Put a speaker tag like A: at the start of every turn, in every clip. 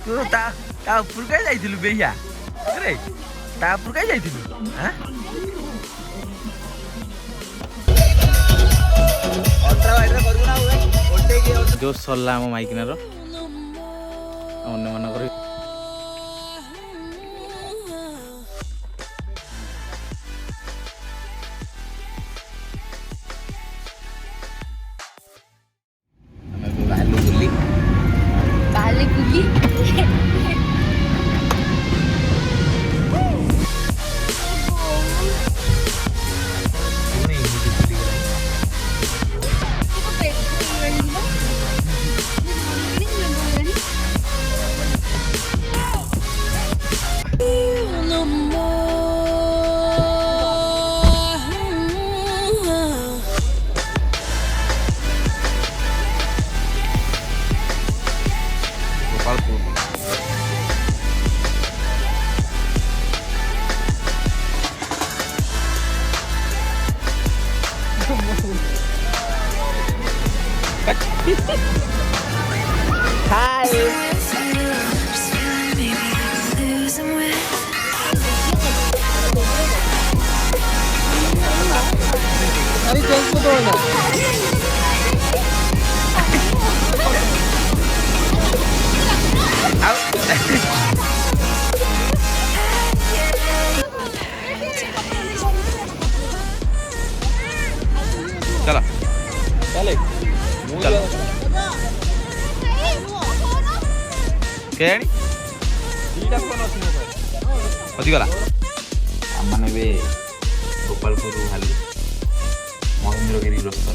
A: ତୁ ତା ଉପରୁ କାଇଁ ଯାଇଥିଲୁ ବେହିଆ ରେ ତା ଉପରୁ କାଇଁ ଯାଇଥିଲୁ ଆଁ ଅଲ୍ଟ୍ରା ୱାଇଡରେ କରିବୁ ନା ଓଲଟେଇକି ଯୋଉ ସରିଲା ଆମ ମାଇକିନାର ଅନ୍ୟମାନଙ୍କର
B: ବାହାରଲେ ଗୁଲି Hi. Hari jangan betul na. Chalo. Chale. Chalo. କେଜାଣି ଅଧିଗଲା ଆମମାନେ ଏବେ ଗୋପାଳପୁରରୁ ବାହାରିଲୁ ମହେନ୍ଦ୍ରଗିରି ଗ୍ରସ୍ତ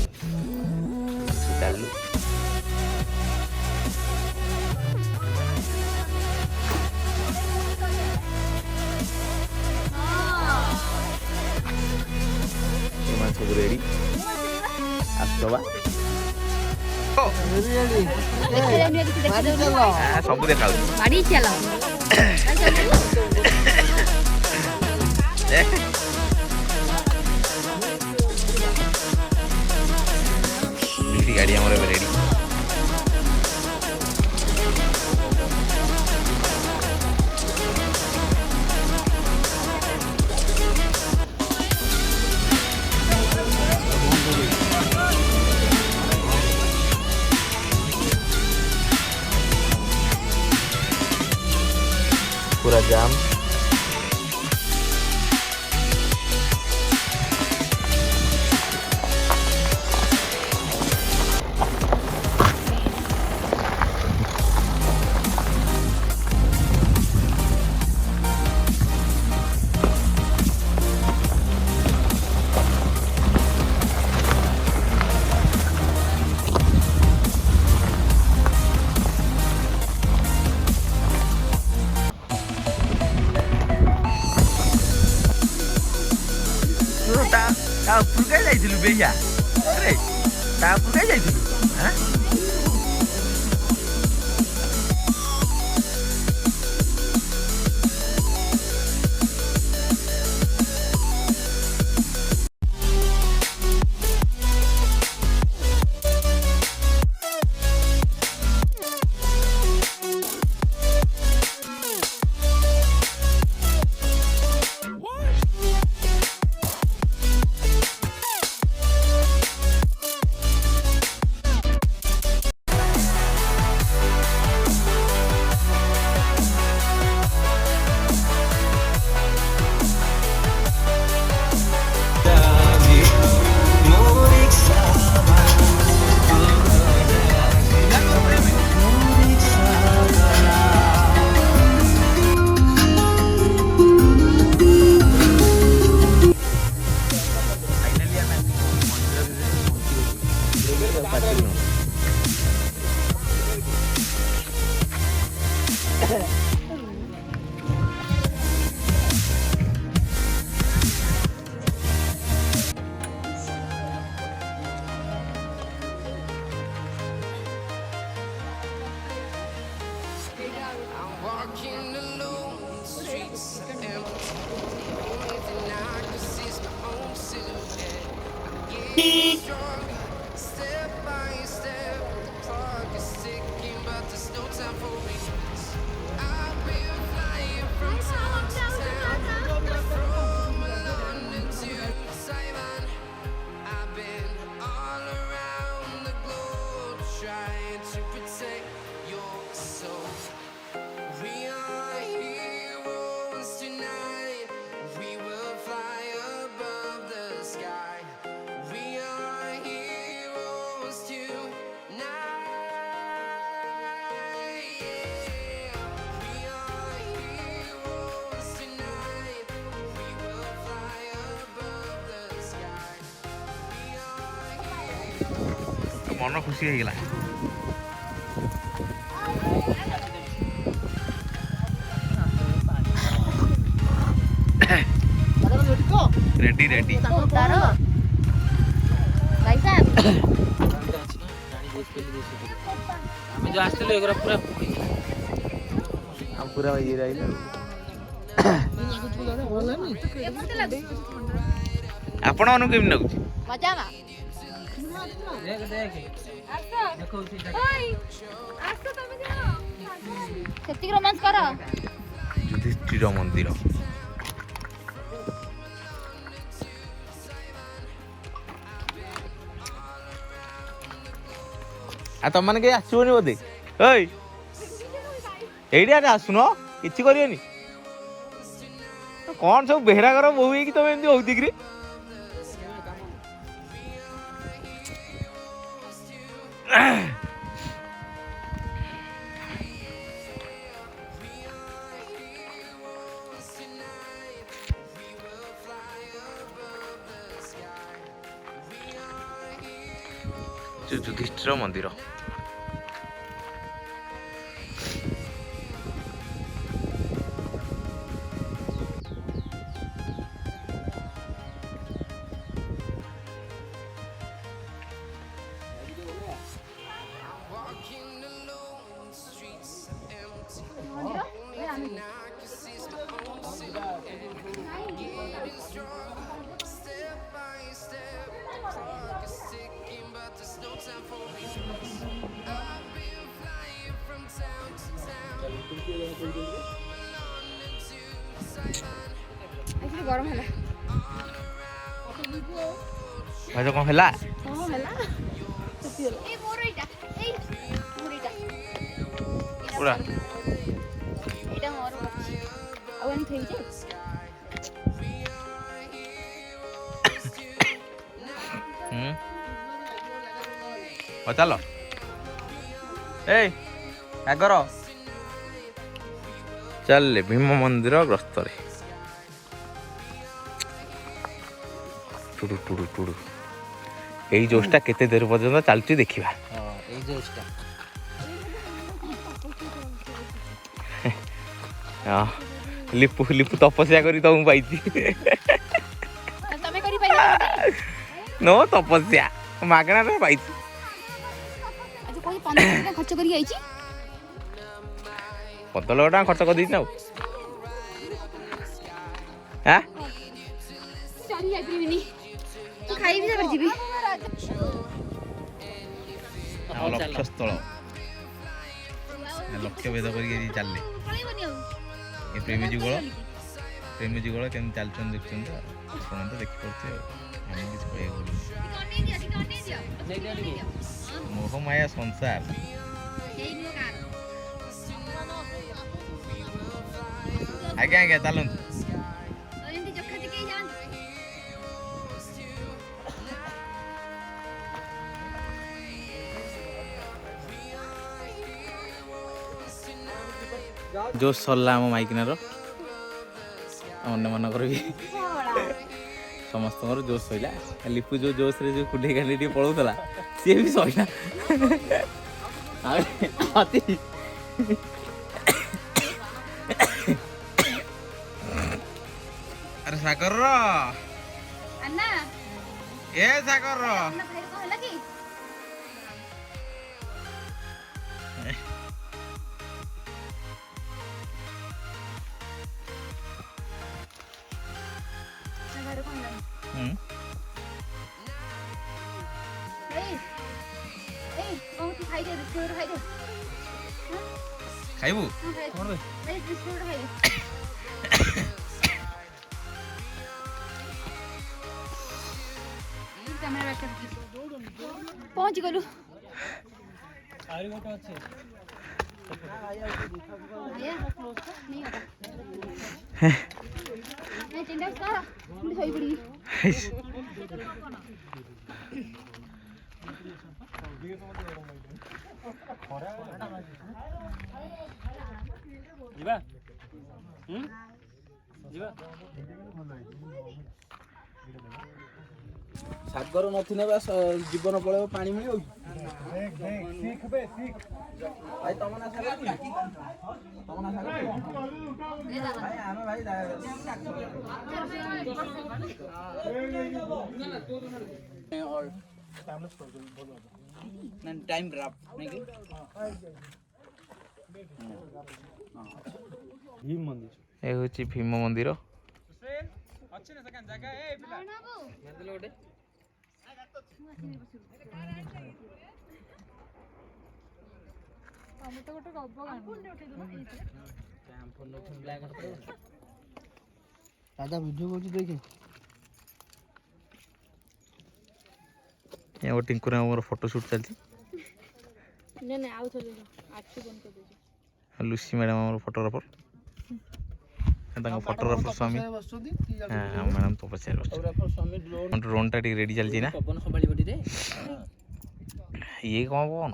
B: ଚାଲିଲୁ ଏମାନେ ସବୁ ରେଡି ଆସିବା ସବୁ ଦେଖାଉଛି ଗାଡ଼ି ଚଲାଅ
A: ଗାଡ଼ି ଆମର ଏବେ ରେଡି पूरा जाम ତା ଉପରୁ କାଇଁ ଯାଇଥିଲୁ ବେହିଆ ରେ ତା ଉପରୁ କାଇଁ ଯାଇଥିଲୁ ଆଁ
C: Step by step, the clock is ticking, but there's no time for me.
B: मन खुशी हो गला रेडी रेडी
C: भाई साहब
A: ଆମେ ଯୋଉ ଆସିଥିଲେ ଏଗୁରା ପୁରା
B: हम पूरा ये रही आपण अनु केम लागुची
C: मजा ना
A: देख देख देखौची
C: ओय आस्तो तमे जाओ सेटिक रोमांस करो
B: युधिष्ठिर मंदिर आ तुम मैंने कहीं आसोनी बोधे एडी आटे आसुन कि करनी कौन सब बेहरा कर बहु तुम एमती होती कि युधिष्ठिर मंदिर
C: गरम है
B: भाई कौन है पूरा चलो चल भीम मंदिर ग्रस्त टुडु टुडु टुडु यही जोशटा केते देर पर्यंत चलती देखा लिपु लिपु तपस्या करी तुमको पाई नो तपस्या मागणा पाई
C: खर्च कर
B: 15 टका खर्च कर दी ना हाँ लक्ष्य स्थल लक्ष्य भेद कर चलले प्रेमी जुगल केम चलचन देखुन तो देखी पड़ते मोह माया संसार आगे आगे चलत जो सरला आम माइकिनार अन्य मानकर भी समस्त जोश सैला लिपु जो जोश रे जो कुंडे कांडी पड़ोला सी भी सैला अरे सागर ए सागर खाइबू
C: पहुंच गलु
D: ଯିବା ଯିବା
B: ସାଗର ନଥିଲେ ବା ଜୀବନ ପଳେଇବ ପାଣି ମିଳିବ କି? ଭାଇ ତମ ନା ସାଗର କି? ତମ ନା ସାଗର କି? ଭାଇ ଆମେ ଭାଇ ଟାଇମ୍ ଡ୍ରାଫ୍ଟ ନାଇଁ କି? ଏ ହେଉଛି ଭୀମ ମନ୍ଦିର।
A: दादा वीडियो को देखे
B: ये टिंकुरा मोर फोटो शूट चलती
C: नहीं आउ थले आखि बंद कर दे
B: लुसी मैडम मोर फोटोग्राफर फोटोग्राफर स्वामी हाँ मैडम तो पचार ड्रोन टा रेडी चलती ना ये कौन कौन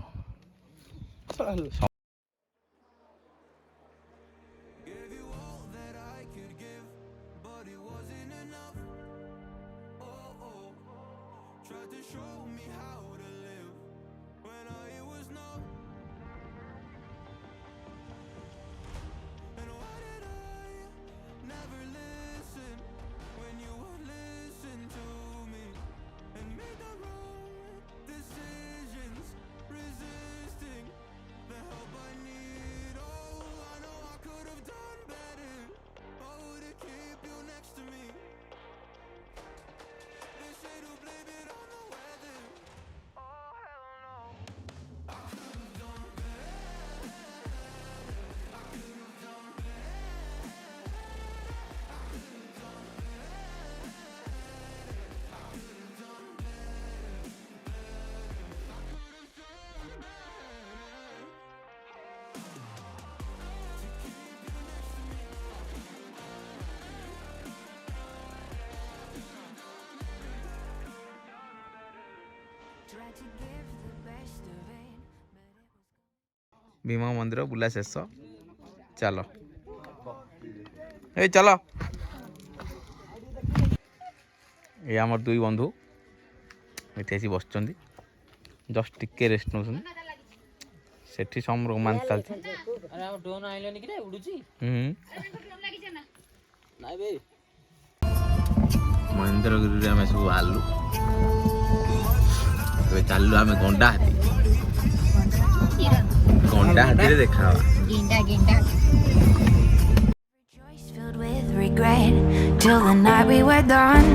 B: भीमा मंदिर बुला शेष चल ए चल ये आम दुई बंधु ये बस जस्ट टिके रेस्ट नौ सेठी सम रोमांस चलती महेंद्रगिरी आम सब बाहरलु चलु आम गंडा हाथी गंडा हाथी रे देखा
E: Filled with regret till the night we were done.